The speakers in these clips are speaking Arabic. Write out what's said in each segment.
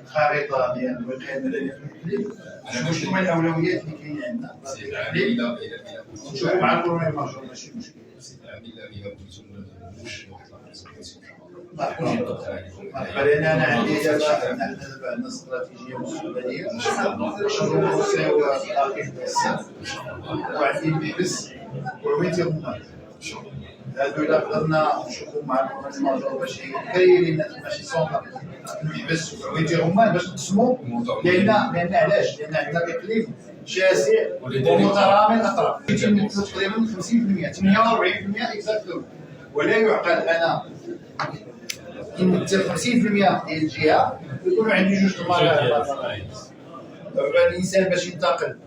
خارطه ديال الوقايه المدنيه في المحلي. شنو هما الاولويات اللي كاينين عندنا؟ نشوفوا مع البرومي ماجور ماشي مشكل. مرحبا. انا عندي دابا عندنا استراتيجيه مستقبليه باش نوصلوا للتارجت ديال السنه، وعندي البحث وعوين تيغمار. هادو الا قدرنا نشوفوا مع البرومي ماجور باش كاينين ماشي صونطا البحث وعوين تيغمار باش نقسموا، لان علاش؟ لان عندنا اقليم شاسع ومترامي الاطراف، يتمثل تقريبا 50% 48% اكزاكتوم، ولا يعقل انا يمثل 50% ديال الجهه يكونوا عندي جوج المرات. الانسان باش ينتقل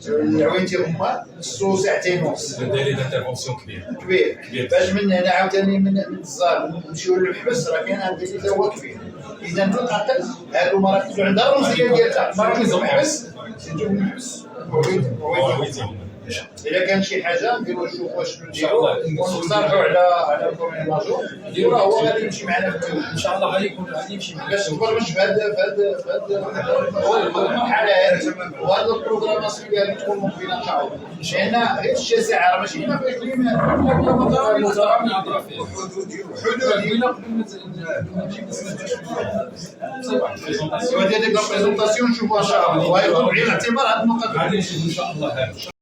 العوين تيغمار خصو ساعتين ونص، دايرين انترفونسيون كبير باش من هنا عاوتاني من الزار نمشيو للمحبس، راه كاين عندي حتى هو كبير. اذا في الاقل هادو مراكز عندها الرمزيه ديالها، مراكز المحبس نجيو المحبس إذا كان شي حاجه نديرو نشوفوا شنو نديرو ونقترحوا على البرومي ماجور، وراه هو غادي يمشي معنا ان شاء الله غادي يمشي معنا باش نبرمج في هذا المرحله هذه، وهذا البروغراماسيون اللي غادي تكون مقبله ان شاء الله. لان غير الشاسع راه ماشي هنا في الاقليم حدود. هذيك لا بريزونطاسيون نشوفوها ان شاء الله، وغيكون بعين الاعتبار هذه النقط. غادي نشوفوا ان شاء الله.